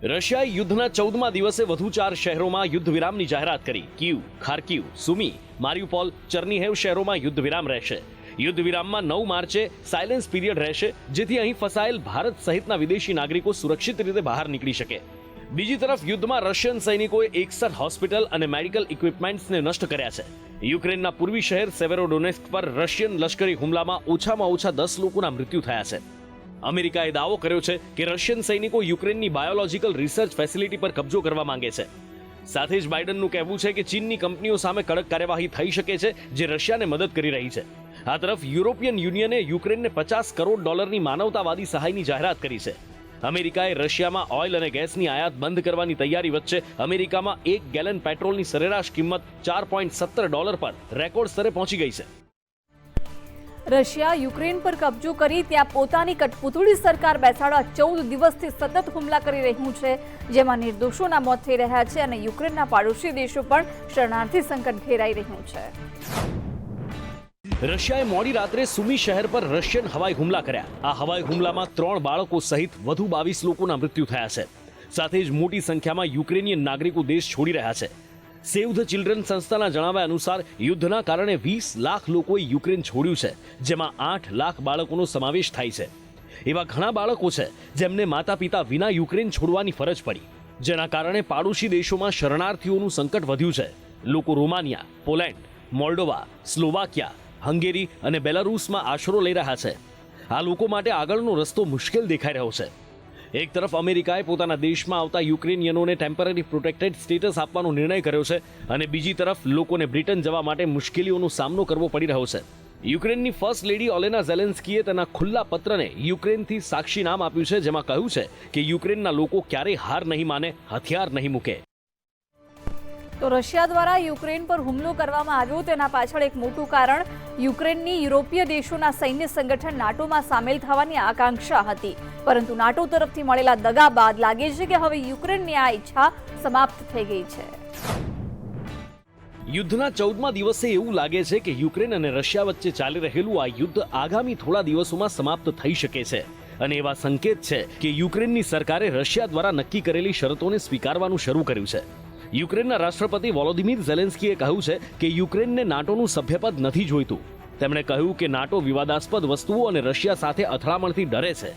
રશિયાએ યુદ્ધના 14મા દિવસે વધુ 4 શહેરોમાં યુદ્ધ વિરામની જાહેરાત કરી. કીવ, ખાર્કિવ, સુમી, મારિયુપોલ, ચર્નીહેવ શહેરોમાં યુદ્ધ વિરામ રહેશે. યુદ્ધ વિરામમાં 9 માર્ચે સાયલેન્સ પીરિયડ રહેશે, જેથી અહીં ફસાયેલ ભારત સહિતના વિદેશી નાગરિકો સુરક્ષિત રીતે બહાર નીકળી શકે. બીજી તરફ યુદ્ધમાં રશિયન સૈનિકોએ 61 હોસ્પિટલ અને મેડિકલ ઇક્વિપમેન્ટ્સને નષ્ટ કર્યા છે. યુક્રેનના પૂર્વી શહેર સેવેરોડોનેસ્ક પર રશિયન લશ્કરી હુમલામાં ઓછામાં ઓછા 10 લોકોના મૃત્યુ થયા છે. અમેરિકાએ દાવો કર્યો છે કે રશિયન સૈનિકો યુક્રેનની બાયોલોજિકલ રિસર્ચ ફેસિલિટી પર કબજો કરવા માંગે છે. સાથે જ બાઇડનનું કહેવું છે કે ચીનની કંપનીઓ સામે કડક કાર્યવાહી થઈ શકે છે, જે રશિયાને મદદ કરી રહી છે. આ તરફ યુરોપિયન યુનિયને યુક્રેનને $50 કરોડ માનવતાવાદી સહાયની જાહેરાત કરી છે. અમેરિકાએ રશિયામાં ઓઇલ અને ગેસની આયાત બંધ કરવાની તૈયારી વચ્ચે અમેરિકામાં 1 ગેલન પેટ્રોલની સરેરાશ કિંમત $4.17 પર રેકોર્ડ સ્તરે પહોંચી ગઈ છે. રશિયા યુક્રેન પર કબજો કરી ત્યાં પોતાની કઠપૂતળી સરકાર બેસાડવા 14 દિવસથી સતત હુમલા કરી રહ્યું છે, જેમાં નિર્દોષોના મોત થઈ રહ્યા છે અને યુક્રેનના પાડોશી દેશો પણ શરણાર્થી સંકટ ઘેરાઈ રહ્યું છે. રશિયાએ મોડી રાત્રે સુમી શહેર પર રશિયન હવાઈ હુમલા કર્યા. આ હવાઈ હુમલામાં 3 બાળકો સહિત વધુ 22 લોકોના મૃત્યુ થયા છે. સાથે જ મોટી સંખ્યામાં યુક્રેનિયન નાગરિકો દેશ છોડી રહ્યા છે. સેવ ધ ચિલ્ડ્રન સંસ્થાના જણાવ્યા અનુસાર યુદ્ધના કારણે 20 લાખ લોકોએ યુક્રેન છોડ્યું છે, જેમાં 8 લાખ બાળકોનો સમાવેશ થાય છે. એવા ઘણા બાળકો છે જેમને માતા પિતા વિના યુક્રેન છોડવાની ફરજ પડી, જેના કારણે પાડોશી દેશોમાં શરણાર્થીઓનું સંકટ વધ્યું છે. લોકો Romania, Poland, Moldova, Slovakia, Hungary અને બેલારૂસમાં આશરો લઈ રહ્યા છે. આ લોકો માટે આગળનો રસ્તો મુશ્કેલ દેખાઈ રહ્યો છે. એક તરફ અમેરિકાએ પોતાના દેશમાં આવતા યુક્રેનિયનોને ટેમ્પરરી પ્રોટેક્ટેડ સ્ટેટસ આપવાનો નિર્ણય કર્યો છે અને બીજી તરફ લોકોને બ્રિટન જવા માટે મુશ્કેલીઓનો સામનો કરવો પડી રહ્યો છે. યુક્રેનની ફર્સ્ટ લેડી ઓલેના ઝેલેન્સ્કીએ તેના ખુલ્લા પત્રને યુક્રેનથી સાક્ષી નામ આપ્યું છે, જેમાં કહ્યું છે કે યુક્રેનના લોકો ક્યારેય હાર નહીં માને, હથિયાર નહીં મૂકે. તો રશિયા દ્વારા યુક્રેન પર હુમલો કરવામાં આવ્યો તેના પાછળ એક મોટું કારણ યુક્રેનની યુરોપીય દેશોના સૈન્ય સંગઠન નાટોમાં સામેલ થવાની આકાંક્ષા હતી, પરંતુ નાટો તરફથી મળેલા દગા બાદ લાગે છે કે હવે યુક્રેનની આ ઈચ્છા સમાપ્ત થઈ ગઈ છે. યુદ્ધના 14મા દિવસે એવું લાગે છે કે યુક્રેન અને રશિયા વચ્ચે ચાલી રહેલું આ યુદ્ધ આગામી થોડા દિવસોમાં સમાપ્ત થઈ શકે છે અને એવા સંકેત છે કે યુક્રેનની સરકારે રશિયા દ્વારા નક્કી કરેલી શરતોને સ્વીકારવાનું શરૂ કર્યું છે. યુક્રેનના રાષ્ટ્રપતિ વોલોદિમીર ઝેલેન્સ્કીએ કહ્યું છે કે યુક્રેનને નાટોનું સભ્યપદ નથી જોઈતું. તેમણે કહ્યું કે નાટો વિવાદાસ્પદ વસ્તુઓ અને રશિયા સાથે અથડામણથી ડરે છે.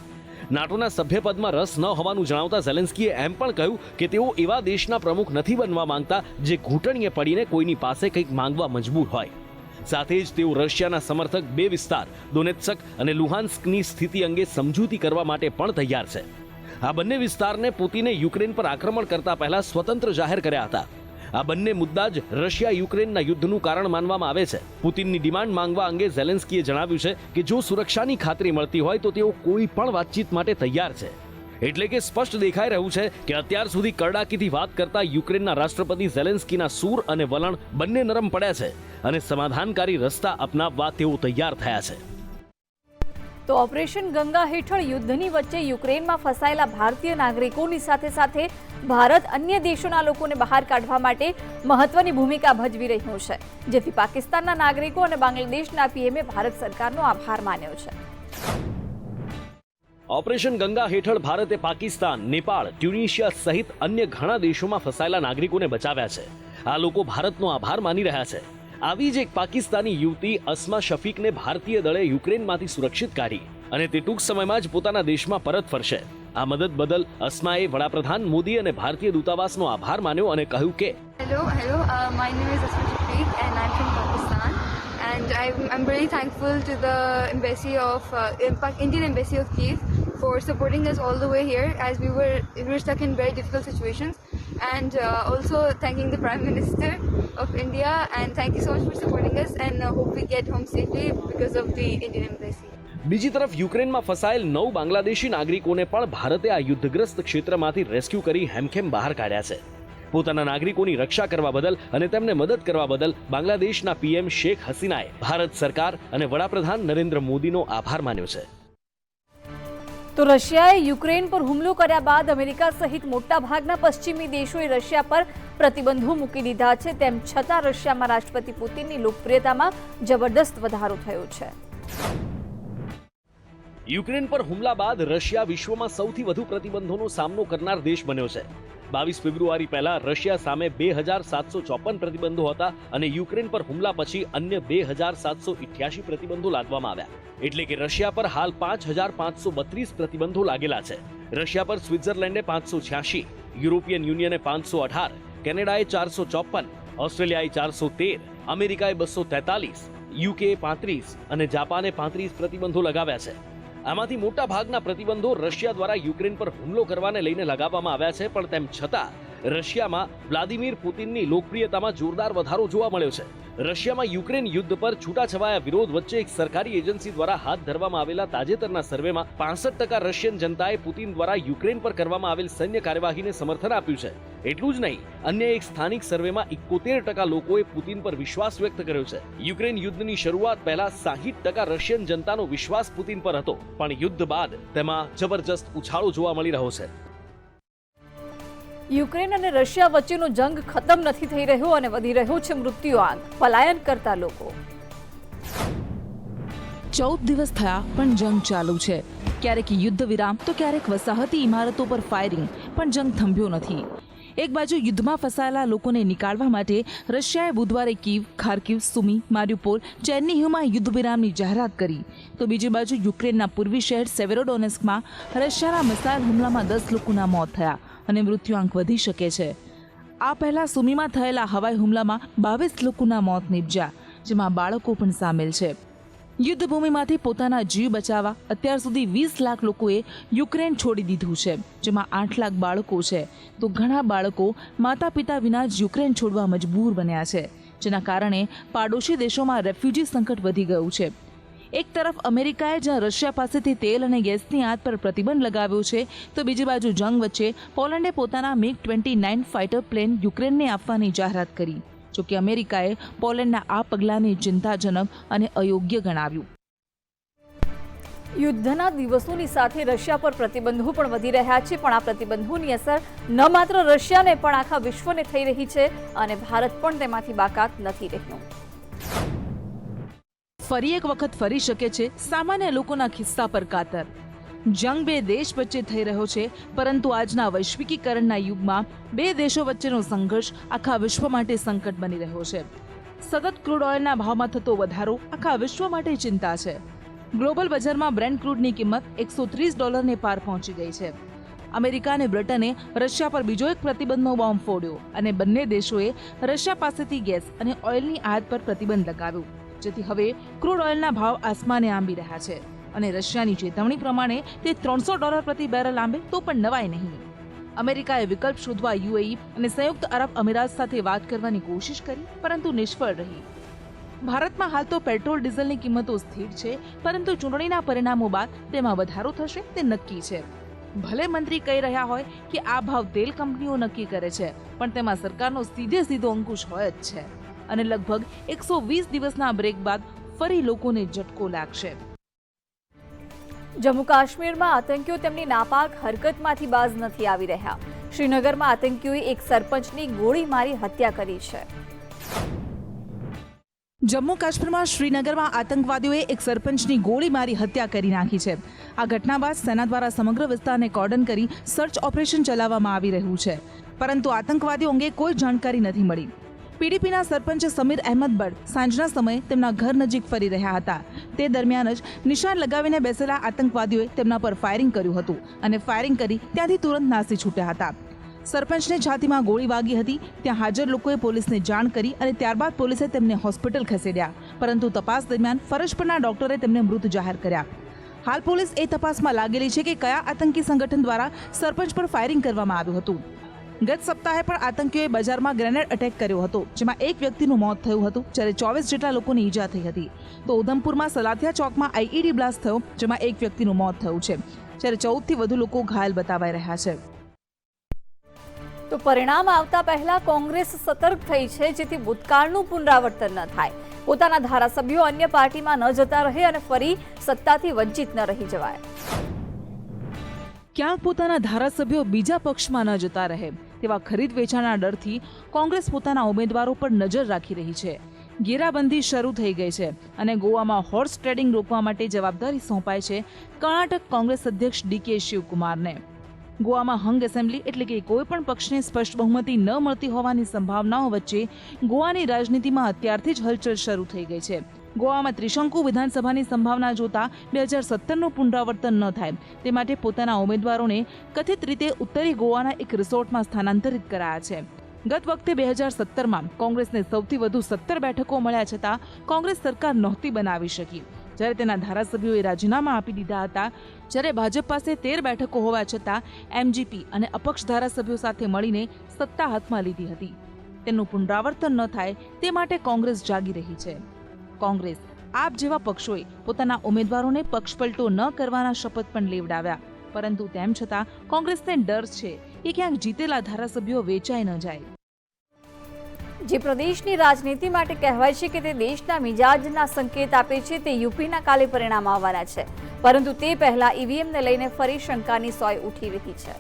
નાટોના સભ્યપદમાં રસ ન હોવાનું જણાવતા ઝેલેન્સ્કીએ એમ પણ કહ્યું કે તેઓ એવા દેશના પ્રમુખ નથી બનવા માંગતા જે ઘૂંટણીએ પડીને કોઈની પાસે કંઈક માંગવા મજબૂર હોય. સાથે જ તેઓ રશિયાના સમર્થક 2 વિસ્તાર દોનેત્સ્ક અને લુહાન્સ્કની સ્થિતિ અંગે સમજૂતી કરવા માટે પણ તૈયાર છે. આ બંને વિસ્તારને પુતિને યુક્રેન પર આક્રમણ કરતા પહેલા સ્વતંત્ર જાહેર કર્યા હતા. આ બંને મુદ્દા જ રશિયા યુક્રેનના યુદ્ધનું કારણ માનવામાં આવે છે. પુતિનની ડિમાન્ડ માંગવા અંગે ઝેલેન્સ્કીએ જણાવ્યું છે કે જો સુરક્ષાની ખાતરી મળતી હોય તો તેઓ કોઈ પણ વાતચીત માટે તૈયાર છે. એટલે કે સ્પષ્ટ દેખાઈ રહ્યું છે કે અત્યાર સુધી કરડાકીથી વાત કરતા યુક્રેનના રાષ્ટ્રપતિ ઝેલેન્સ્કીના સૂર અને વલણ બંને નરમ પડ્યા છે અને સમાધાનકારી રસ્તા અપનાવવા તેઓ તૈયાર થયા છે. તો ઓપરેશન ગંગા હેઠળ યુદ્ધની વચ્ચે યુક્રેનમાં ફસાયેલા ભારતીય નાગરિકોની સાથે સાથે ભારત અન્ય દેશોના લોકોને બહાર કાઢવા માટે મહત્વની ભૂમિકા ભજવી રહ્યું છે, જેથી પાકિસ્તાનના નાગરિકો અને બાંગ્લાદેશના પીએમએ ભારત સરકારનો આભાર માન્યો છે. ઓપરેશન ગંગા હેઠળ ભારતે પાકિસ્તાન, નેપાળ, ટ્યુનિશિયા સહિત અન્ય ઘણા દેશોમાં ફસાયેલા નાગરિકોને બચાવ્યા છે. આ લોકો ભારતનો આભાર માની રહ્યા છે. આવી જ એક પાકિસ્તાની યુવતી અસ્મા શફીકને ભારતીય દળે યુક્રેનમાંથી સુરક્ષિત કાઢી અને તે ટૂંક સમયમાં જ પોતાના દેશમાં પરત ફરશે. આ મદદ બદલ અસ્માએ વડાપ્રધાન મોદી અને ભારતીય દૂતાવાસનો આભાર માન્યો અને કહ્યું કે Hello, my name is Asma Shafiq and I'm from Pakistan and I'm really thankful to the embassy of Indian embassy of Kyiv for supporting us all the way here as we were stuck in very difficult situations, and also thanking the Prime Minister of India, and thank you so much for supporting us and hope we get home safely because of the Indian embassy. બીજી તરફ યુક્રેનમાં ફસાયેલ 9 બાંગ્લાદેશી નાગરિકોને પણ ભારતે આ યુદ્ધગ્રસ્ત ક્ષેત્રમાંથી rescue કરી હેમખેમ બહાર કાઢ્યા છે. પોતાના નાગરિકોની રક્ષા કરવા બદલ અને તેમને મદદ કરવા બદલ બાંગ્લાદેશના પીએમ શેખ હસીનાએ ભારત સરકાર અને વડાપ્રધાન નરેન્દ્ર મોદીનો આભાર માન્યો છે. તો રશિયાએ યુક્રેન પર હુમલો કર્યા બાદ અમેરિકા સહિત મોટાભાગના પશ્ચિમી દેશોએ રશિયા પર પ્રતિબંધો મૂકી દીધા છે. તેમ છતાં રશિયામાં રાષ્ટ્રપતિ પુતિનની લોકપ્રિયતામાં જબરદસ્ત વધારો થયો છે. યુક્રેન પર હુમલા બાદ રશિયા વિશ્વમાં સૌથી વધુ પ્રતિબંધોનો સામનો કરનાર દેશ બન્યો છે. 22 ફેબ્રુઆરી પહેલા રશિયા સામે 2754 પ્રતિબંધો હતા અને યુક્રેન પર હુમલા પછી અન્ય 2788 પ્રતિબંધો લાદવામાં આવ્યા. એટલે કે રશિયા પર હાલ 5532 પ્રતિબંધો લાગેલા છે. રશિયા પર સ્વિટ્ઝરલેન્ડે 586, યુરોપિયન યુનિયને 518, કેનેડાએ 454, ઓસ્ટ્રેલિયાએ 413, અમેરિકાએ 243, યુકે 35 અને જાપાને 35 પ્રતિબંધો લગાવ્યા છે. આમાંથી મોટા ભાગના પ્રતિબંધો રશિયા દ્વારા યુક્રેન પર હુમલો કરવાને લઈને લગાવવામાં આવ્યા છે, પણ તેમ છતાં રશિયામાં વ્લાદિમીર પુતિનની લોકપ્રિયતામાં જોરદાર વધારો જોવા મળ્યો છે. રશિયામાં યુક્રેન યુદ્ધ પર છૂટાછવાયા વિરોધ વચ્ચે એક સરકારી એજન્સી દ્વારા હાથ ધરવામાં આવેલા તાજેતરના સર્વેમાં 65% રશિયન જનતાએ પુતિન દ્વારા યુક્રેન પર કરવામાં આવેલ સૈન્ય કાર્યવાહીને સમર્થન આપ્યું છે. એટલું જ નહીં, અન્ય એક સ્થાનિક સર્વેમાં 71% લોકોએ પુતિન પર વિશ્વાસ વ્યક્ત કર્યો છે. યુક્રેન યુદ્ધની શરૂઆત પહેલા 60% રશિયન જનતાનો વિશ્વાસ પુતિન પર હતો, પણ યુદ્ધ બાદ તેમાં જબરજસ્ત ઉછાળો જોવા મળી રહ્યો છે. યુક્રેન અને રશિયા વચ્ચેનો જંગ ખતમ નથી થઈ રહ્યો અને વધી રહ્યો છે મૃત્યુઆંક. પલાયન કરતા લોકો. 14 દિવસ થયા પણ જંગ ચાલુ છે. ક્યારેક યુદ્ધ વિરામ તો ક્યારેક વસાહતી ઇમારતો પર ફાયરિંગ, પણ જંગ થંભ્યો નથી. એક બાજુ યુદ્ધમાં ફસાયેલા લોકોને નીકાળવા માટે રશિયાએ બુધવારે કીવ, ખાર્કિવ, સુમી, મારિયુપોલ, ચેર્નિહિવમાં યુદ્ધ વિરામની જાહેરાત કરી, તો બીજી બાજુ યુક્રેનના પૂર્વી શહેર સેવેરોડોનેસ્કમાં રશિયાના મિસાઇલ હુમલામાં 10 લોકોના મોત થયા અને મૃત્યુઆંક વધી શકે છે. આ પહેલા સુમીમાં થયેલા હવાઈ હુમલામાં 22 લોકોના મોત નીપજ્યા, જેમાં બાળકો પણ સામેલ છે. યુદ્ધભૂમિમાંથી પોતાના જીવ બચાવવા અત્યાર સુધી 20 લાખ લોકોએ યુક્રેન છોડી દીધું છે, જેમાં 8 લાખ બાળકો છે. તો ઘણા બાળકો માતા પિતા વિના જ યુક્રેન છોડવા મજબૂર બન્યા છે, જેના કારણે પાડોશી દેશોમાં રેફ્યુજી સંકટ વધી ગયું છે. એક તરફ અમેરિકાએ જ્યાં રશિયા પાસેથી તેલ અને ગેસની આયાત પર પ્રતિબંધ લગાવ્યો છે, તો બીજી બાજુ જંગ વચ્ચે પોલેન્ડે પોતાના MiG-29 ફાઇટર પ્લેન યુક્રેનને આપવાની જાહેરાત કરી. જોકે અમેરિકાએ પોલેન્ડના આ પગલાંને ચિંતાજનક અને અયોગ્ય ગણાવ્યું. યુદ્ધના દિવસોની સાથે રશિયા પર પ્રતિબંધો પણ વધી રહ્યા છે, પણ આ પ્રતિબંધોની અસર ન માત્ર રશિયાને પણ આખા વિશ્વને થઈ રહી છે અને ભારત પણ તેમાંથી બાકાત નથી રહ્યું. ફરી એક વખત ફરી શકે છે સામાન્ય લોકોના ખિસ્સા પર કાતર. જંગ બે દેશ વચ્ચે થઈ રહ્યો છે, પરંતુ આજના વૈશ્વિકીકરણના યુગમાં બે દેશો વચ્ચેનો સંઘર્ષ આખા વિશ્વ માટે સંકટ બની રહ્યો છે. સતત ક્રૂડ ઓઇલના ભાવમાં થતો વધારો આખા વિશ્વ માટે ચિંતા છે. ગ્લોબલ બજારમાં બ્રેન્ટ ક્રૂડની કિંમત $130 પાર પહોંચી ગઈ છે. અમેરિકા અને બ્રિટને રશિયા પર બીજો એક પ્રતિબંધનો બોમ્બ ફોડ્યો અને બંને દેશોએ રશિયા પાસેથી ગેસ અને ઓઇલની આયાત પર પ્રતિબંધ લગાવ્યો, જેથી હવે ક્રૂડ ઓઇલના ભાવ આસમાને આંબી રહ્યા છે અને રશિયાની ચેતવણી પ્રમાણે તે $300 પ્રતિ બેરલ આંબે તો પણ નવાય નહીં. અમેરિકાએ વિકલ્પ શોધવા યુએઈ અને સંયુક્ત અરબ અમીરાત સાથે વાત કરવાની કોશિશ કરી, પરંતુ નિષ્ફળ રહી. ભારતમાં હાલ તો પેટ્રોલ ડીઝલની કિંમતો સ્થિર છે, પરંતુ ચૂંટણીના પરિણામો બાદ તેમાં વધારો થશે તે નક્કી છે. ભલે મંત્રી કહી રહ્યા હોય કે આ ભાવ તેલ કંપનીઓ નક્કી કરે છે, પણ તેમાં સરકારનો સીધો અંકુશ હોય જ છે અને લગભગ 120 દિવસના બ્રેક બાદ ફરી લોકોને ઝટકો લાગશે. જમ્મુ કાશ્મીરમાં આતંકીઓ તેમની નાપાક હરકતમાંથી બાજ નથી આવી રહ્યા. શ્રીનગરમાં આતંકીઓએ એક સરપંચની ગોળી મારી હત્યા કરી છે. જમ્મુ કાશ્મીરમાં શ્રીનગરમાં આતંકવાદીઓએ એક સરપંચની ગોળી મારી હત્યા કરી નાખી છે. આ ઘટના બાદ સેના દ્વારા સમગ્ર વિસ્તારને કોર્ડન કરી સર્ચ ઓપરેશન ચલાવવામાં આવી રહ્યું છે, પરંતુ આતંકવાદીઓ અંગે કોઈ જાણકારી નથી મળી. પીડીપીના સરપંચ સમીર અહેમદ બટ સાંજના સમયે તેમના ઘર નજીક ફરી રહ્યા હતા. તે દરમિયાન જ નિશાન લગાવીને બેસેલા આતંકવાદીઓએ તેમના પર ફાયરિંગ કર્યું હતું અને ફાયરિંગ કરી ત્યાંથી તુરંત નાસી છૂટ્યા હતા. સરપંચને છાતીમાં ગોળી વાગી હતી. ત્યાં હાજર લોકોએ પોલીસને જાણ કરી અને ત્યારબાદ પોલીસે તેમને હોસ્પિટલ ખસેડ્યા, પરંતુ તપાસ દરમિયાન ફરજ પરના ડોક્ટરે તેમને મૃત જાહેર કર્યા. હાલ પોલીસ એ તપાસમાં લાગેલી છે કે કયા આતંકી સંગઠન દ્વારા સરપંચ પર ફાયરિંગ કરવામાં આવ્યું હતું. ગત સપ્તાહે પણ આતંકીઓએ બજારમાં ગ્રેનેડ અટેક કર્યો હતો, જેમાં એક વ્યક્તિનું મોત થયું હતું, જ્યારે 24 જેટલા લોકોને ઈજા થઈ હતી. તો ઉધમપુરમાં સલાથિયા ચોકમાં આઈઈડી બ્લાસ્ટ થયો, જેમાં એક વ્યક્તિનું મોત થયું છે, જ્યારે 14થી વધુ લોકો ઘાયલ બતાવાઈ રહ્યા છે. તો પરિણામ આવતા પહેલા કોંગ્રેસ સતર્ક થઈ છે, જેથી ભૂતકાળનું પુનરાવર્તન ન થાય. પોતાના ધારાસભ્યો અન્ય પાર્ટીમાં ન જતા રહે અને ફરી સત્તાથી વંચિત ન રહી જવાય. ક્યાંક પોતાના ધારાસભ્યો બીજા પક્ષમાં ન જતા રહે તેવા ખરીદ વેચાણના ડરથી કોંગ્રેસ પોતાના ઉમેદવારો પર નજર રાખી રહી છે. ઘેરાબંધી શરૂ થઈ ગઈ છે અને ગોવામાં હોર્સ ટ્રેડિંગ રોકવા માટે જવાબદારી સોંપાઈ છે કર્ણાટક કોંગ્રેસ અધ્યક્ષ ડીકે શિવકુમારને. ગોવામાં હંગ એસેમ્બલી એટલે કે કોઈ પણ પક્ષને સ્પષ્ટ બહુમતી ન મળતી હોવાની સંભાવનાઓ વચ્ચે ગોવાની રાજનીતિમાં અત્યારથી જ હલચલ શરૂ થઈ ગઈ છે. ગોવામાં ત્રિશંકુ વિધાનસભાની સંભાવના જોતા 2017નું પુનરાવર્તન ન થાય તે માટે પોતાના ઉમેદવારોને કથિત રીતે ઉત્તરી ગોવાના એક રિસોર્ટમાં સ્થાનાંતરિત કરાયા છે. ગત વખતે 2017માં કોંગ્રેસને સૌથી વધુ 17 બેઠકો મળ્યા છતાં કોંગ્રેસ સરકાર નહોતી બનાવી શકી. જ્યારે તેના ધારાસભ્યોએ રાજીનામા આપી દીધા હતા, જ્યારે ભાજપ પાસે 13 બેઠકો હોવા છતાં એમજીપી અને અપક્ષ ધારાસભ્યો સાથે મળીને સત્તા હાથમાં લીધી હતી. તેનું પુનરાવર્તન ન થાય તે માટે કોંગ્રેસ જાગી રહી છે. કોંગ્રેસ આપ જેવા પક્ષોએ પોતાના ઉમેદવારોને પક્ષપલટો ન કરવાના શપથ પણ લેવડાવ્યા, પરંતુ તેમ છતાં કોંગ્રેસને ડર છે કે ક્યાંક જીતેલા ધારાસભ્યો વેચાઈ ન જાય. જે પ્રદેશની રાજનીતિ માટે કહેવાય છે કે તે દેશના મિજાજના સંકેત આપે છે, તે યુપીના કાલે પરિણામ આવવાના છે, પરંતુ તે પહેલા ઈવીએમને લઈને ફરી શંકાની સોય ઉઠી રહી છે.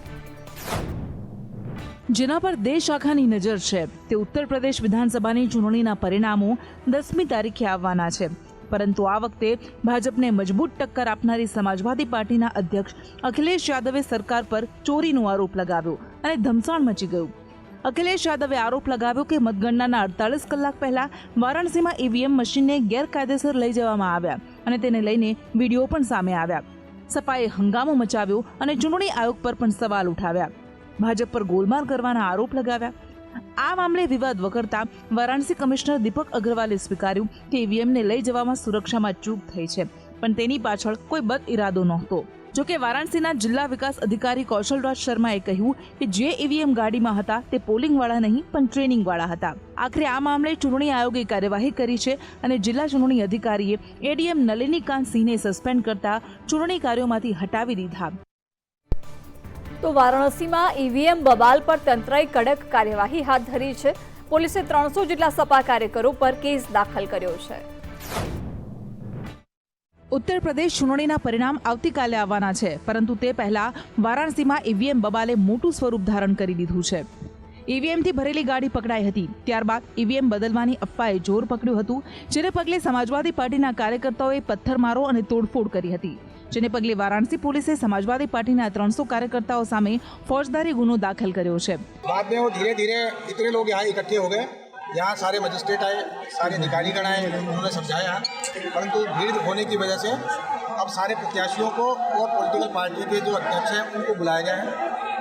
જેના પર દેશ આખાની નજર છે તે ઉત્તર પ્રદેશ વિધાનસભાની ચૂંટણીના પરિણામો 10મી તારીખે આવવાના છે. પરંતુ આ વખતે ભાજપને મજબૂત ટક્કર આપનારી સમાજવાદી પાર્ટીના અધ્યક્ષ અખિલેશ યાદવે સરકાર પર ચોરીનો આરોપ લગાવ્યો અને ધમસાણ મચી ગયું. અખિલેશ યાદવે આરોપ લગાવ્યો કે મતગણનાના 48 કલાક પહેલા વારાણસીમાં ઈવીએમ મશીનને ગેરકાયદેસર લઈ જવામાં આવ્યા અને તેને લઈને વિડીયો પણ સામે આવ્યા. સપાએ હંગામો મચાવ્યો અને ચૂંટણી આયોગ પર પણ સવાલ ઉઠાવ્યા. ભાજપ પર ગોલમાલ કરવાના આરોપ લગાવ્યા. આ મામલે વિવાદ વકરતા વારાણસી કમિશનર દીપક અગ્રવાલે સ્વીકાર્યું કે ઈવીએમને લઈ જવામાં સુરક્ષામાં ચૂક થઈ છે, પણ તેની પાછળ કોઈ બદ ઇરાદો નહોતો. જોકે વારાણસીના જિલ્લા વિકાસ અધિકારી કૌશલરાજ શર્માએ કહ્યું કે જે ઈવીએમ ગાડીમાં હતા તે પોલિંગવાળા નહીં પણ ટ્રેનિંગવાળા હતા. આખરે આ મામલે ચૂંટણી આયોગે કાર્યવાહી કરી છે અને જિલ્લા ચૂંટણી અધિકારીએ એડીએમ નલિનીકાંત સિંહને સસ્પેન્ડ કરતા ચૂંટણી કાર્યોમાંથી હટાવી દીધા. તો વારાણસીમાં ઈવીએમ બબાલ પર તંત્રએ કડક કાર્યવાહી હાથ ધરી છે. પોલીસે 300 જેટલા સપા કાર્યકરો પર કેસ દાખલ કર્યો છે. ઉત્તર પ્રદેશ ચૂંટણીના પરિણામ આવતીકાલે આવવાના છે, પરંતુ તે પહેલા વારાણસીમાં ઈવીએમ બબાલે મોટું સ્વરૂપ ધારણ કરી દીધું છે. ઈવીએમથી ભરેલી ગાડી પકડાઈ હતી. ત્યારબાદ ઈવીએમ બદલવાની અફવાએ જોર પકડ્યું હતું, જેને પગલે સમાજવાદી પાર્ટીના કાર્યકર્તાઓએ પથ્થરમારો અને તોડફોડ કરી હતી. જેને પગલે વારાણસી પોલીસે સમાજવાદી પાર્ટીના 300 कार्यकर्ताओं सामे फौजदारी गुनो दाखिल કર્યો છે. बाद में वो धीरे धीरे इतने लोग यहाँ इकट्ठे हो गए, यहाँ सारे मजिस्ट्रेट आए, सारे अधिकारीगण आए, उन्होंने समझाया, परंतु भीड़ होने की वजह से अब सारे प्रत्याशियों को और पॉलिटिकल पार्टी के जो अध्यक्ष हैं उनको बुलाया गया है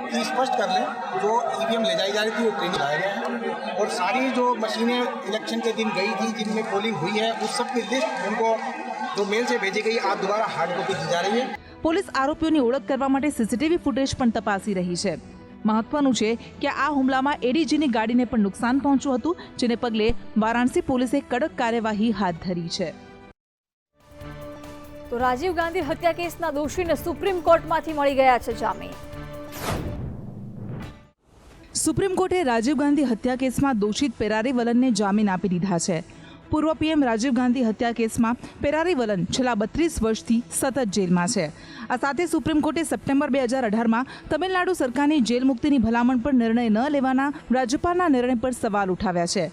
कि स्पष्ट कर लें जो ईवीएम ले जाई जा रही थी वो ट्रेनिंग लाया गया है और सारी जो मशीनें इलेक्शन के दिन गई थी जिनमें पोलिंग हुई है उस सब की लिस्ट उनको जो मेल से भेजी गई आज दोबारा हार्ड कॉपी दी जा रही है. પોલીસ આરોપીઓની ઓળખ કરવા માટે સીસીટીવી ફૂટેજ પણ તપાસી રહી છે. મહત્વનું છે કે આ હુમલામાં એડીજીની ગાડીને પણ નુકસાન પહોંચ્યું હતું, જેને પગલે વારાણસી પોલીસે કડક કાર્યવાહી હાથ ધરી છે. તો રાજીવ ગાંધી હત્યા કેસના દોષીને સુપ્રીમ કોર્ટમાંથી મળી ગયા છે જામીન. સુપ્રીમ કોર્ટે રાજીવ ગાંધી હત્યા કેસમાં દોષિત પેરારી વલનને જામીન આપી દીધા છે. પૂર્વ પીએમ રાજીવ ગાંધી હત્યા કેસમાં પેરારી વલન છેલ્લા 32 વર્ષથી સતત જેલમાં છે. આ સાથે સુપ્રીમ કોર્ટે સપ્ટેમ્બર 2018માં તમિલનાડુ સરકારની જેલ મુક્તિની ભલામણ પર નિર્ણય ન લેવાના રાજ્યપાલના નિર્ણય પર સવાલ ઉઠાવ્યા છે.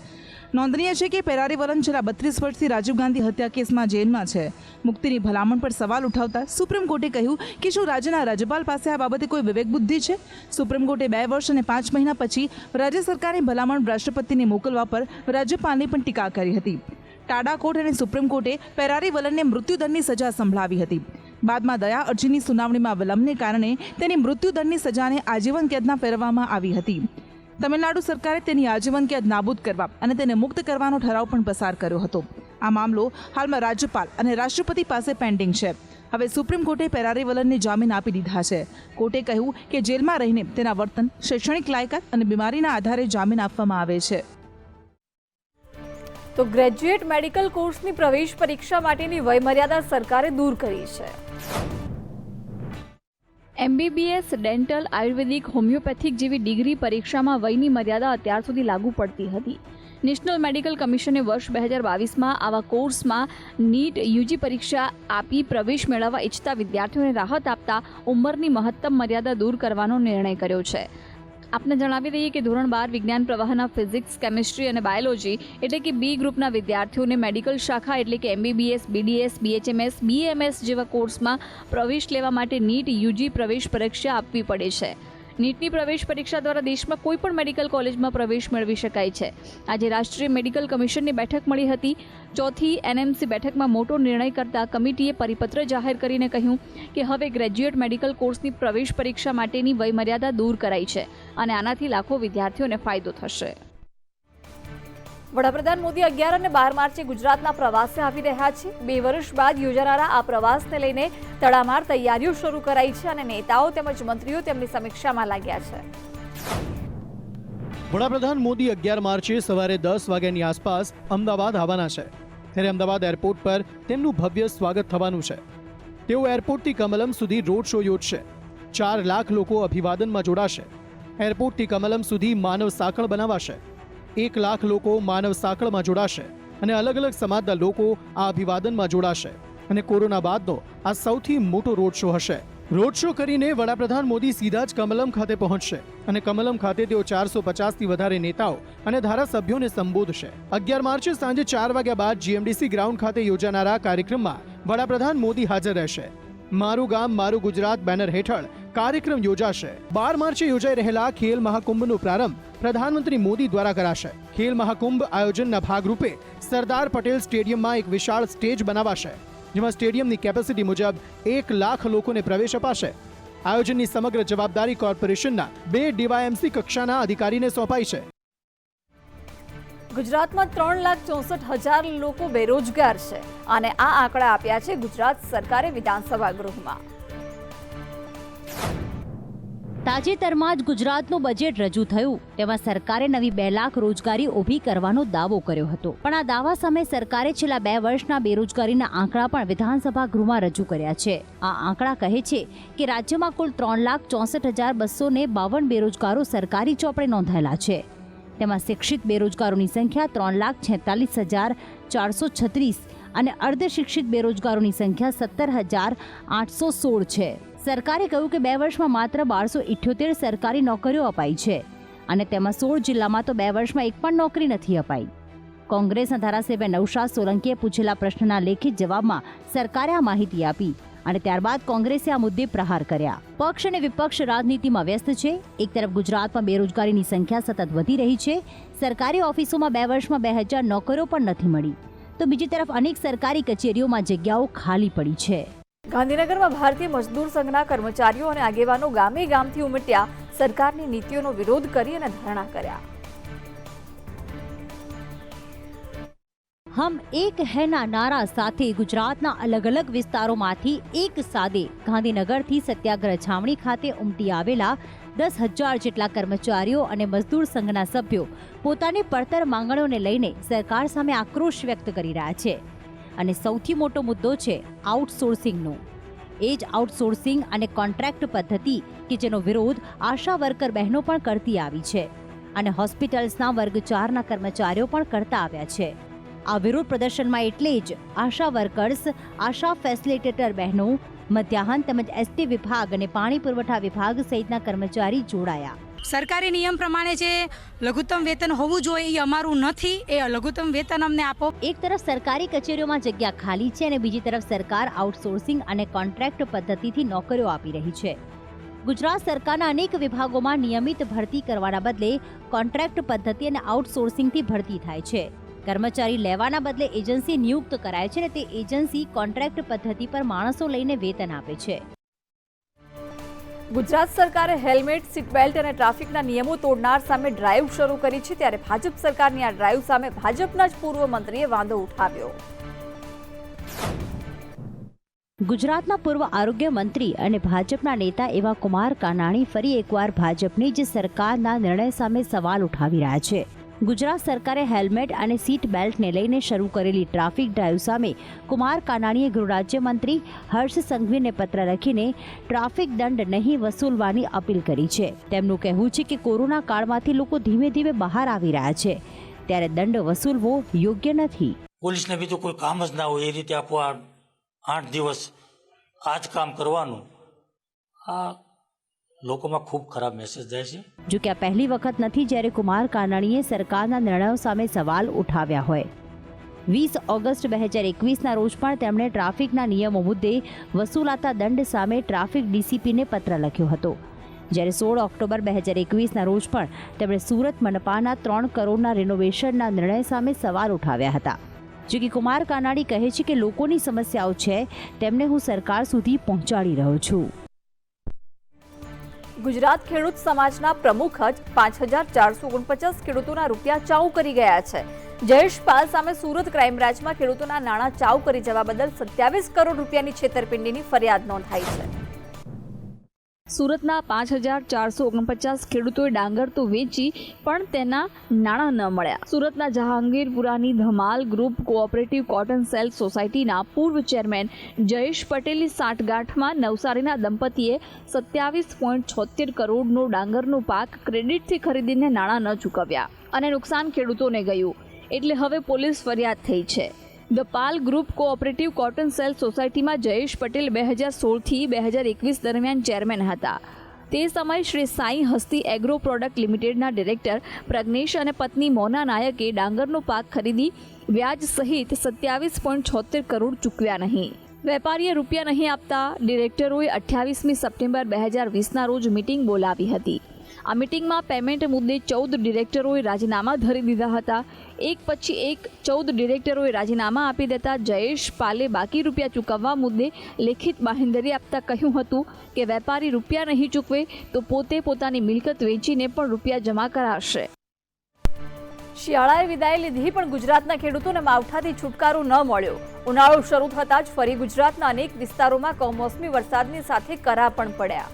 નોંધનીય છે કે પેરારી વલન છેલ્લા 32 વર્ષથી રાજીવ ગાંધી હત્યા કેસમાં જેલમાં છે. મુક્તિની ભલામણ પર સવાલ ઉઠાવતા સુપ્રીમ કોર્ટે કહ્યું કે શું રાજ્યના રાજ્યપાલ પાસે આ બાબતે કોઈ વિવેક બુદ્ધિ છે? સુપ્રીમ કોર્ટે 2 વર્ષ અને 5 મહિના પછી રાજ્ય સરકારની ભલામણ રાષ્ટ્રપતિને મોકલવા પર રાજ્યપાલની પણ ટીકા કરી હતી. ટાડા કોર્ટ અને સુપ્રીમ કોર્ટે પેરારી વલનને મૃત્યુદંડની સજા સંભળાવી હતી. બાદમાં દયા અરજીની સુનાવણીમાં વિલંબને કારણે તેની મૃત્યુદંડની સજાને આજીવન કેદના ફેરવવામાં આવી હતી. તમિલનાડુ સરકારે તેની આજીવન કેદ નાબૂદ કરવા અને તેને મુક્ત કરવાનો ઠરાવ પણ પસાર કર્યો હતો. આ મામલો હાલમાં રાજ્યપાલ અને રાષ્ટ્રપતિ પાસે પેન્ડિંગ છે. હવે સુપ્રીમ કોર્ટે પેરારી વલનને જામીન આપી દીધા છે. કોર્ટે કહ્યું કે જેલમાં રહીને તેના વર્તન, શૈક્ષણિક લાયકાત અને બીમારીના આધારે જામીન આપવામાં આવે છે. તો ગ્રેજ્યુએટ મેડિકલ કોર્સની પ્રવેશ પરીક્ષા માટેની વયમર્યાદા સરકારે દૂર કરી છે. MBBS, ડેન્ટલ, આયુર્વેદિક, હોમિયોપેથિક જેવી ડિગ્રી પરીક્ષામાં વયની મર્યાદા અત્યાર સુધી લાગુ પડતી હતી. નેશનલ મેડિકલ કમિશને વર્ષ 2022માં આવા કોર્સમાં નીટ યુજી પરીક્ષા આપી પ્રવેશ મેળવવા ઈચ્છતા વિદ્યાર્થીઓને રાહત આપતા ઉંમરની મહત્તમ મર્યાદા દૂર કરવાનો નિર્ણય કર્યો છે. આપને જણાવી દઈએ કે ધોરણ 12 વિજ્ઞાન પ્રવાહના ફિઝિક્સ, કેમિસ્ટ્રી અને બાયોલોજી એટલે કે બી ગ્રુપના વિદ્યાર્થીઓને મેડિકલ શાખા એટલે કે MBBS, BDS, BHMS, BAMS જેવા કોર્સમાં પ્રવેશ લેવા માટે નીટ યુજી પ્રવેશ પરીક્ષા આપવી પડે છે. નીટની પ્રવેશ પરીક્ષા દ્વારા દેશમાં કોઈ પણ મેડિકલ કોલેજમાં પ્રવેશ મેળવી શકાય છે. આજે રાષ્ટ્રીય મેડિકલ કમિશનની બેઠક મળી હતી. ચોથી NMC બેઠકમાં મોટો નિર્ણય કરતા કમિટીએ પરિપત્ર જાહેર કરીને કહ્યું કે હવે ગ્રેજ્યુએટ મેડિકલ કોર્સની પ્રવેશ પરીક્ષા માટેની વયમર્યાદા દૂર કરાઈ છે અને આનાથી લાખો વિદ્યાર્થીઓને ફાયદો થશે. વડાપ્રધાન મોદી 11 અને 12 માર્ચે ગુજરાતના પ્રવાસે આવી રહ્યા છે. 2 વર્ષ બાદ યોજાનારા આ પ્રવાસને લઈને તડામાર તૈયારીઓ શરૂ કરાઈ છે અને નેતાઓ તેમજ મંત્રીઓ તેમની સમીક્ષામાં લાગ્યા છે. વડાપ્રધાન મોદી 11 માર્ચે સવારે 10 વાગ્યાની આસપાસ અમદાવાદ આવવાના છે. ત્યારે અમદાવાદ એરપોર્ટ પર તેમનું ભવ્ય સ્વાગત થવાનું છે. તેઓ એરપોર્ટથી કમલમ સુધી રોડ શો યોજશે. 4 લાખ લોકો અભિવાદનમાં જોડાશે. એરપોર્ટથી કમલમ સુધી માનવ સાંકળ બનાવાશે. 1 લાખ લોકો માનવ સાંકળમાં જોડાશે અને અલગ અલગ સમાજના લોકો આ અભિવાદનમાં જોડાશે. અને કોરોના બાદનો આ સૌથી મોટો રોડ શો હશે. રોડ શો કરીને વડાપ્રધાન મોદી સીધા જ કમલમ ખાતે પહોંચશે અને કમલમ ખાતે તેઓ 450થી વધારે નેતાઓ અને ધારાસભ્યોને સંબોધશે. 11 માર્ચે સાંજે 4 વાગ્યા બાદ GMDC ગ્રાઉન્ડ ખાતે યોજાનારા કાર્યક્રમમાં વડાપ્રધાન મોદી હાજર રહેશે. મારું ગામ મારું ગુજરાત બેનર હેઠળ કાર્યક્રમ યોજાશે. 12 માર્ચે યોજાઈ રહેલા ખેલ મહાકુંભનો પ્રારંભ પ્રધાનમંત્રી મોદી દ્વારા કરાશે. ખેલ મહાકુંભ આયોજનના ભાગરૂપે સરદાર પટેલ સ્ટેડિયમમાં એક વિશાળ સ્ટેજ બનાવાશે, જેમાં સ્ટેડિયમની કેપેસિટી મુજબ 1 લાખ લોકોને પ્રવેશ અપાશે. આયોજનની સમગ્ર જવાબદારી કોર્પોરેશનના 2 DYMC કક્ષાના અધિકારીને સોંપાઈ છે. ગુજરાતમાં 3,64,000 લોકો બેરોજગાર છે અને આ આંકડા આપ્યા છે ગુજરાત સરકારે વિધાનસભા ગૃહમાં. તાજેતરમાં જ ગુજરાતનું બજેટ રજૂ થયું તેમાં સરકારે નવી 2 લાખ રોજગારી ઊભી કરવાનો દાવો કર્યો હતો. પણ આ દાવા સામે સરકારે છેલ્લા 2 વર્ષના બેરોજગારીના આંકડા પણ વિધાનસભા ગૃહમાં રજૂ કર્યા છે. આ આંકડા કહે છે કે રાજ્યમાં કુલ 3,64,252 બેરોજગારો સરકારી ચોપડે નોંધાયેલા છે. તેમાં શિક્ષિત બેરોજગારોની સંખ્યા 3,46,436 અને અર્ધશિક્ષિત બેરોજગારોની સંખ્યા 17,816 છે. સરકારે કહ્યું કે 2 વર્ષમાં માત્ર 1278 સરકારી નોકરીઓ અપાઈ છે અને તેમાં 16 જિલ્લામાં તો 2 વર્ષમાં એક પણ નોકરી નથી અપાઈ. કોંગ્રેસના ધારાસભ્ય નૌશાદ સોલંકીએ પૂછેલા પ્રશ્નના લેખિત જવાબમાં સરકારે આ માહિતી આપી અને ત્યારબાદ કોંગ્રેસે આ મુદ્દે પ્રહાર કર્યા. પક્ષ અને વિપક્ષ રાજનીતિમાં વ્યસ્ત છે. એક તરફ ગુજરાતમાં બેરોજગારીની સંખ્યા સતત વધી રહી છે. સરકારી ઓફિસોમાં 2 વર્ષમાં 2000 નોકરીઓ પણ નથી મળી, તો બીજી તરફ અનેક સરકારી કચેરીઓમાં જગ્યાઓ ખાલી પડી છે. ગાંધીનગરમાં ભારતીય મજદૂર સંઘના કર્મચારીઓ અને આગેવાનો ગામે ગામથી ઉમટ્યા. સરકારની નીતિઓનો વિરોધ કરી અને ધરણા કર્યા. હમ એક હૈના નારા સાથે ગુજરાતના અલગ અલગ વિસ્તારોમાંથી એક સાદે ગાંધીનગરથી સત્યાગ્રહ છાવણી ખાતે ઉમટી આવેલા 10,000 જેટલા કર્મચારીઓ અને મજદૂર સંઘના સભ્યો પોતાની પડતર માંગણીઓને લઈને સરકાર સામે આક્રોશ વ્યક્ત કરી રહ્યા છે. અને સૌથી મોટો મુદ્દો છે આઉટસોર્સિંગનો. એ જ આઉટસોર્સિંગ અને કોન્ટ્રાક્ટ પદ્ધતિ કે જેનો વિરોધ આશા વર્કર બહેનો પણ કરતી આવી છે અને હોસ્પિટલ્સના વર્ગ 4ના કર્મચારીઓ પણ કરતા આવ્યા છે. આ વિરોધ પ્રદર્શનમાં એટલે જ આશા વર્કર્સ, આશા ફેસિલિટેટર બહેનો, મધ્યાહન તેમજ ST વિભાગ અને પાણી પુરવઠા વિભાગ સહિતના કર્મચારી જોડાયા. સરકારી નિયમ પ્રમાણે જે લઘુત્તમ વેતન હોવું જોઈએ એ અમારું નથી. એ લઘુત્તમ વેતન અમને આપો. એક તરફ સરકારી કચેરીઓમાં જગ્યા ખાલી છે અને બીજી તરફ સરકાર આઉટસોર્સિંગ અને કોન્ટ્રાક્ટ પદ્ધતિથી નોકરીઓ આપી રહી છે. ગુજરાત સરકારના અનેક વિભાગોમાં નિયમિત ભરતી કરવાના બદલે કોન્ટ્રાક્ટ પદ્ધતિ અને આઉટસોર્સિંગથી ભરતી થાય છે. કર્મચારી લેવાના બદલે એજન્સી નિયુક્ત કરાય છે અને તે એજન્સી કોન્ટ્રાક્ટ પદ્ધતિ પર માણસો લઈને વેતન આપે છે. ગુજરાત સરકારે હેલ્મેટ, સીટ બેલ્ટ અને ટ્રાફિકના નિયમો તોડનાર સામે ડ્રાઈવ શરૂ કરી છે. ત્યારે ભાજપ સરકારની આ ડ્રાઈવ સામે ભાજપના જ પૂર્વ મંત્રીએ વાંધો ઉઠાવ્યો. ગુજરાતના પૂર્વ આરોગ્ય મંત્રી અને ભાજપના નેતા એવા કુમાર કાનાણી ફરી એકવાર ભાજપની જ સરકારના નિર્ણય સામે સવાલ ઉઠાવી રહ્યા છે. ગુજરાત સરકારે હેલ્મેટ અને સીટ બેલ્ટને લઈને શરૂ કરેલી ટ્રાફિક ડ્રાઈવ સામે કુમાર કાનાણીએ ગૃહ રાજ્યમંત્રી હર્ષ સંઘવીને પત્ર લખીને ટ્રાફિક દંડ નહીં વસૂલવાની અપીલ કરી છે. તેમનું કહેવું છે કે કોરોના કાળમાંથી લોકો ધીમે ધીમે બહાર આવી રહ્યા છે, ત્યારે દંડ વસૂલવો યોગ્ય નથી. પોલીસને બી તો કોઈ કામ જ ના હોય એ રીતે આપો 8 દિવસ આ જ કામ કરવાનું. આ લોકોમાં ખૂબ ખરાબ મેસેજ જાય છે. જો કે આ પહેલી વખત નથી જ્યારે કુમાર કાનાણીએ સરકારના નિર્ણયો સામે સવાલ ઉઠાવ્યા હોય. 20 ઓગસ્ટ 2021ના રોજ પણ તેમણે ટ્રાફિકના નિયમો મુદ્દે વસૂલાતા દંડ સામે ટ્રાફિક ડીસીપીને પત્ર લખ્યો હતો. જ્યારે 16 ઓક્ટોબર 2021ના રોજ પણ તેમણે સુરત મનપાના 3 કરોડના રિનોવેશનના નિર્ણય સામે સવાલ ઉઠાવ્યા હતા. જો કે કુમાર કાનાણી કહે છે કે લોકોની સમસ્યાઓ છે તેમને હું સરકાર સુધી પહોંચાડી રહ્યો છું. ગુજરાત ખેડૂત સમાજના પ્રમુખ જ 5449 ખેડૂતોના રૂપિયા ચાઉ કરી ગયા છે. જયેશ પાલ સામે સુરત ક્રાઇમ બ્રાન્ચમાં ખેડૂતોના નાણાં ચાઉ કરી જવા બદલ 27 કરોડ રૂપિયાની છેતરપિંડીની ફરિયાદ નોંધાઈ છે. સુરતના 5449 ખેડૂતોએ ડાંગર તો વેચી પણ તેના નાણાં ન મળ્યા. સુરતના જહાંગીરપુરાની ધમાલ ગ્રુપ કોઓપરેટિવ કોટન સેલ સોસાયટીના પૂર્વ ચેરમેન જયેશ પટેલની સાંઠગાંઠમાં નવસારીના દંપતીએ 27.76 કરોડનો ડાંગરનો પાક ક્રેડિટથી ખરીદીને નાણાં ન ચૂકવ્યા અને નુકસાન ખેડૂતોને ગયું, એટલે હવે પોલીસ ફરિયાદ થઈ છે. The Pal group cooperative cotton cell સોસાયટીમાં જયેશ પટેલ 2016થી 2021 દરમિયાન ચેરમેન હતા. તે સમયે શ્રી સાંઈ હસ્તી એગ્રો પ્રોડક્ટ લિમિટેડના ડિરેક્ટર પ્રજ્ઞેશ અને પત્ની મોના નાયકે ડાંગરનો પાક ખરીદી વ્યાજ સહિત 27.76 કરોડ ચૂકવ્યા નહીં. વેપારીએ રૂપિયા નહીં આપતા ડિરેક્ટરોએ 28મી સપ્ટેમ્બર 2020ના રોજ મીટિંગ બોલાવી હતી. આ મીટિંગમાં પેમેન્ટ મુદ્દે 14 ડિરેક્ટરોએ રાજીનામા ધરી દીધા હતા. એક પછી એક 14 ડિરેક્ટરોએ રાજીનામા આપી દેતા જયેશ પાલે બાકી રૂપિયા ચૂકવવા મુદ્દે લેખિત બાંહેધરી આપતા કહ્યું હતું કે વેપારી રૂપિયા નહીં ચૂકવે તો પોતે પોતાની મિલકત વેચીને પણ રૂપિયા જમા કરાશે. શિયાળાએ વિદાય લીધી પણ ગુજરાતના ખેડૂતોને માવઠાથી છુટકારો ન મળ્યો. ઉનાળો શરૂ થતાં જ ફરી ગુજરાતના અનેક વિસ્તારોમાં કમોસમી વરસાદની સાથે કરા પણ પડ્યા.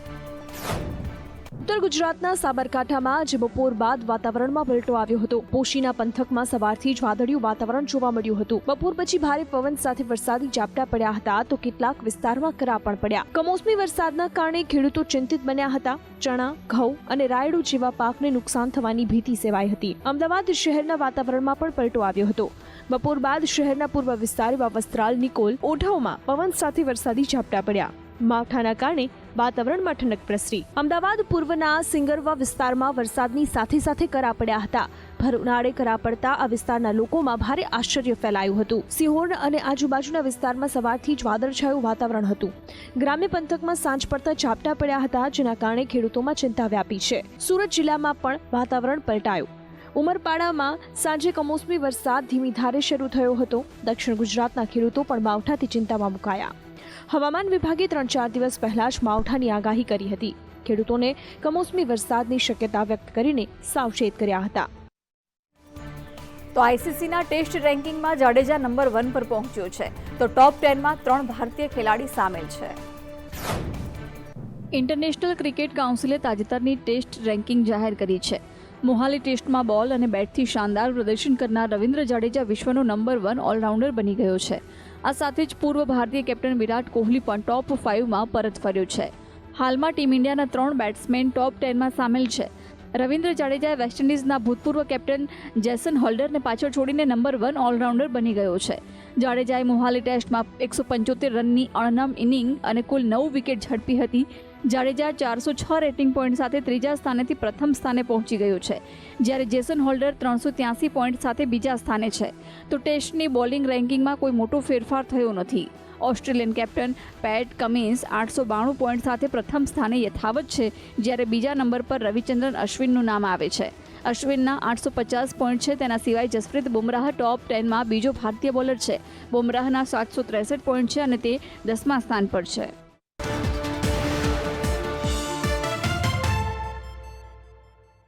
ઉત્તર ગુજરાતના સાબરકાંઠામાં આજે બપોર બાદ વાતાવરણમાં પલટો આવ્યો હતો. પોશીના પંથકમાં સવારથી જ વાદળિયું વાતાવરણ જોવા મળ્યું હતું. બપોર પછી ભારે પવન સાથે વરસાદી ઝાપટા પડ્યા હતા તો કેટલાક વિસ્તારમાં કરા પણ પડ્યા. કમોસમી વરસાદના કારણે ખેડૂતો ચિંતિત બન્યા હતા. ચણા, ઘઉં અને રાયડો જેવા પાકને નુકસાન થવાની ભીતિ સેવાઈ હતી. અમદાવાદ શહેરના વાતાવરણમાં પણ પલટો આવ્યો હતો. બપોર બાદ શહેરના પૂર્વ વિસ્તાર એવા વસ્ત્રાલ, નિકોલ, ઓઢવમાં પવન સાથે વરસાદી ઝાપટા પડ્યા. માવઠાના કારણે વાતાવરણમાં ઠંડક પ્રસરી. અમદાવાદ પૂર્વના સિંગરવા વિસ્તારમાં વરસાદની સાથે સાથે કરા પડ્યા હતા. ભર ઉનાળે કરા પડતા આ વિસ્તારના લોકોમાં ભારે આશ્ચર્ય ફેલાયું હતું. સિહોર અને આજુબાજુના વિસ્તારમાં સવારથી જ વાદળછાયું વાતાવરણ હતું. ગ્રામ્ય પંથકમાં સાંજ પડતા ઝાપટા પડ્યા હતા, જેના કારણે ખેડૂતોમાં ચિંતા વ્યાપી છે. સુરત જિલ્લામાં પણ વાતાવરણ પલટાયું. ઉમરપાડામાં સાંજે કમોસમી વરસાદ ધીમી ધારે શરૂ થયો હતો. દક્ષિણ ગુજરાતના ખેડૂતો પણ માવઠાથી ચિંતામાં મુકાયા. હવામાન વિભાગે 3-4 દિવસ પહેલા જ માવઠાની આગાહી કરી હતી. ખેડૂતોને કમોસમી વરસાદની શક્યતા વ્યક્ત કરીને સાવચેત કર્યા હતા. તો આઈસીસીના ટેસ્ટ રેન્કિંગમાં જાડેજા નંબર 1 પર પહોંચ્યો છે, તો ટોપ 10માં 3 ભારતીય ખેલાડી સામેલ છે. ઇન્ટરનેશનલ ક્રિકેટ કાઉન્સિલે તાજેતરની ટેસ્ટ રેન્કિંગ જાહેર કરી છે. મોહાલી ટેસ્ટમાં બોલ અને બેટથી શાનદાર પ્રદર્શન કરનાર રવિન્દ્ર જાડેજા વિશ્વનો નંબર 1 ઓલરાઉન્ડર બની ગયો છે. આ સાથે જ પૂર્વ ભારતીય કેપ્ટન વિરાટ કોહલી પણ ટોપ 5માં પરત ફર્યો છે. હાલમાં ટીમ ઇન્ડિયાના 3 બેટ્સમેન ટોપ 10માં સામેલ છે. રવિન્દ્ર જાડેજા વેસ્ટ ઇન્ડિઝના ભૂતપૂર્વ કેપ્ટન જેસન હોલ્ડરને પાછળ છોડીને નંબર 1 ઓલરાઉન્ડર બની ગયો છે. જાડેજાએ મોહાલી ટેસ્ટમાં 175 રનની અણનમ ઇનિંગ અને કુલ 9 વિકેટ ઝડપી હતી. જાડેજા 406 રેટિંગ પોઈન્ટ સાથે ત્રીજા સ્થાનેથી પ્રથમ સ્થાને પહોંચી ગયો છે, જ્યારે જેસન હોલ્ડર 383 પોઈન્ટ સાથે બીજા સ્થાને છે. તો ટેસ્ટની બોલિંગ રેન્કિંગમાં કોઈ મોટો ફેરફાર થયો નથી. Australian captain Pat Cummins 892 point સાથે પ્રથમ સ્થાને યથાવત છે, જ્યારે બીજા નંબર પર રવિચંદ્રન અશ્વિનનું નામ આવે છે. અશ્વિનના 850 પોઈન્ટ છે. તેના સિવાય જસપ્રીત બુમરાહ ટોપ 10માં બીજો ભારતીય બોલર છે. બુમરાહના 763 પોઈન્ટ છે અને તે 10મા સ્થાન પર છે.